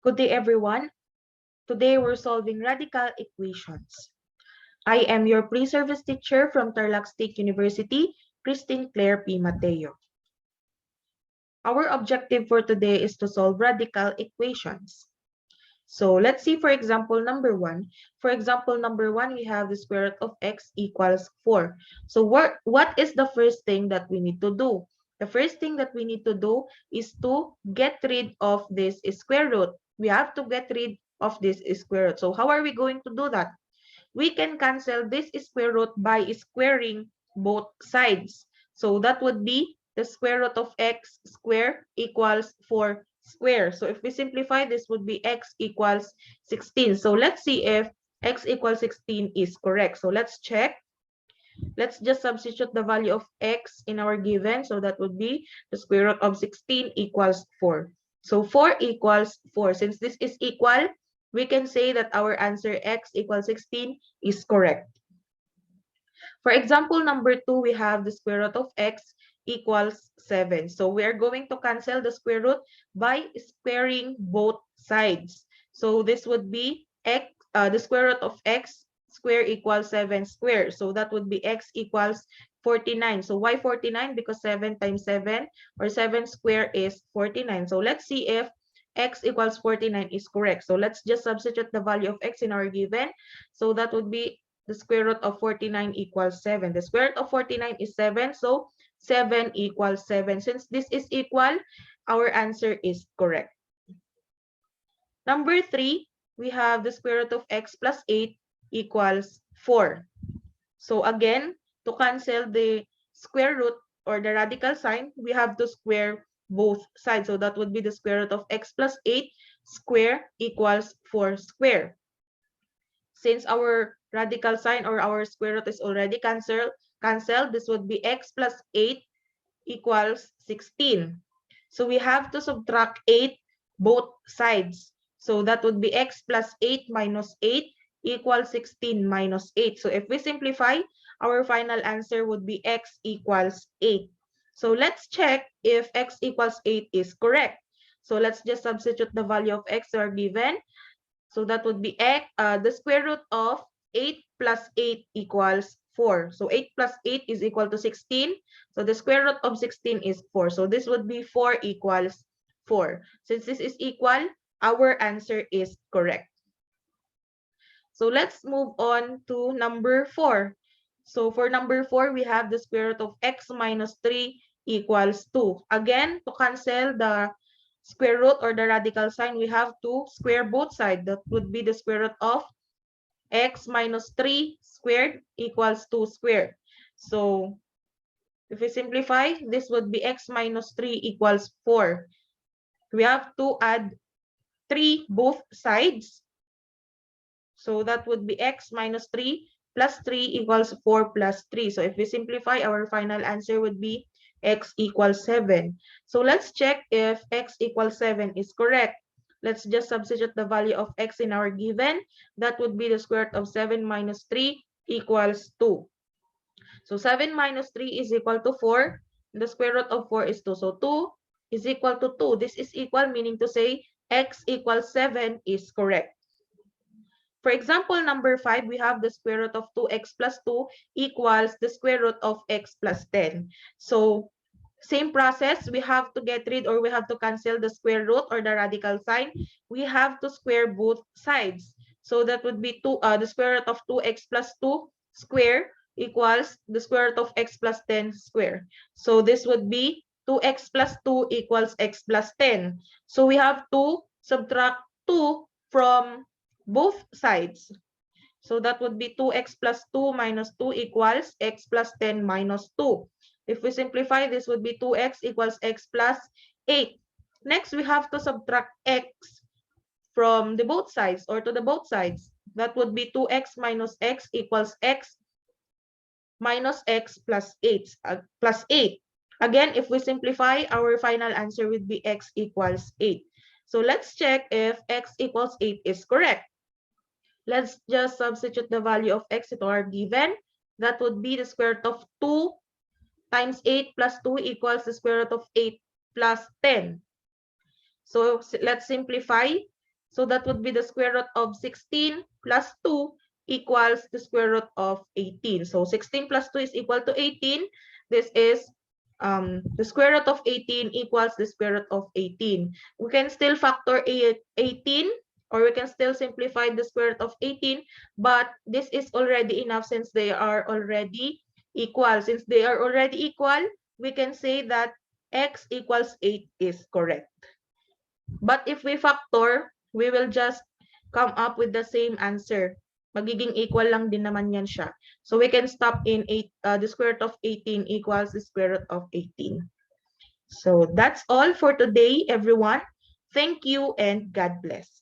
Good day, everyone. Today we're solving radical equations. I am your pre-service teacher from Tarlac State University, Christine Claire P. Mateo. Our objective for today is to solve radical equations. So let's see for example number 1. For example number 1, we have the square root of x equals 4. So what is the first thing that we need to do? The first thing that we need to do is to get rid of this square root. We have to get rid of this square root. So how are we going to do that? We can cancel this square root by squaring both sides. So that would be the square root of x squared equals 4 square. So if we simplify, this would be x equals 16. So let's see if x equals 16 is correct. So let's check. Let's just substitute the value of x in our given. So that would be the square root of 16 equals 4. So 4 equals 4. Since this is equal, we can say that our answer x equals 16 is correct. For example number 2, we have the square root of x equals 7. So we are going to cancel the square root by squaring both sides. So this would be x, the square root of x square equals 7 square. So that would be x equals 49. So why 49? Because 7 times 7 or 7 square is 49. So let's see if x equals 49 is correct. So let's just substitute the value of x in our given. So that would be the square root of 49 equals 7. The square root of 49 is 7. So 7 equals 7. Since this is equal, our answer is correct. Number 3, we have the square root of x plus 8 equals 4. So again, to cancel the square root or the radical sign, we have to square both sides. So that would be the square root of x plus 8 square equals 4 square. Since our radical sign or our square root is already canceled, this would be x plus 8 equals 16. So we have to subtract 8 both sides. So that would be x plus 8 minus 8 equals 16 minus 8. So if we simplify, our final answer would be x equals 8. So let's check if x equals 8 is correct. So let's just substitute the value of x are given. So that would be x, the square root of 8 plus 8 equals 4. So 8 plus 8 is equal to 16. So the square root of 16 is 4. So this would be 4 equals 4. Since this is equal, our answer is correct. So let's move on to number 4. So for number 4, we have the square root of x minus 3 equals 2. Again, to cancel the square root or the radical sign, we have to square both sides. That would be the square root of x minus 3 squared equals 2 squared. So if we simplify, this would be x minus 3 equals 4. We have to add 3 both sides. So that would be x minus 3 plus 3 equals 4 plus 3. So if we simplify, our final answer would be x equals 7. So let's check if x equals 7 is correct. Let's just substitute the value of x in our given. That would be the square root of 7 minus 3 equals 2. So 7 minus 3 is equal to 4. The square root of 4 is 2. So 2 is equal to 2. This is equal, meaning to say x equals 7 is correct. For example, number 5, we have the square root of 2x plus 2 equals the square root of x plus 10. So same process, we have to get rid or we have to cancel the square root or the radical sign. We have to square both sides. So that would be the square root of 2x plus 2 square equals the square root of x plus 10 square. So this would be 2x plus 2 equals x plus 10. So we have to subtract 2 from both sides. So that would be 2x plus 2 minus 2 equals x plus 10 minus 2. If we simplify, this would be 2x equals x plus 8. Next, we have to subtract x from the both sides or to the both sides. That would be 2x minus x equals x minus x plus 8. Again, if we simplify, our final answer would be x equals 8. So let's check if x equals 8 is correct. Let's just substitute the value of x into our given. That would be the square root of 2 times 8 plus 2 equals the square root of 8 plus 10. So let's simplify. So that would be the square root of 16 plus 2 equals the square root of 18. So 16 plus 2 is equal to 18. This is the square root of 18 equals the square root of 18. We can still factor 18, or we can still simplify the square root of 18, but this is already enough since they are already equal. Since they are already equal, we can say that x equals 8 is correct. But if we factor, we will just come up with the same answer. Magiging equal lang din naman yan siya. So we can stop in the square root of 18 equals the square root of 18. So that's all for today, everyone. Thank you and God bless.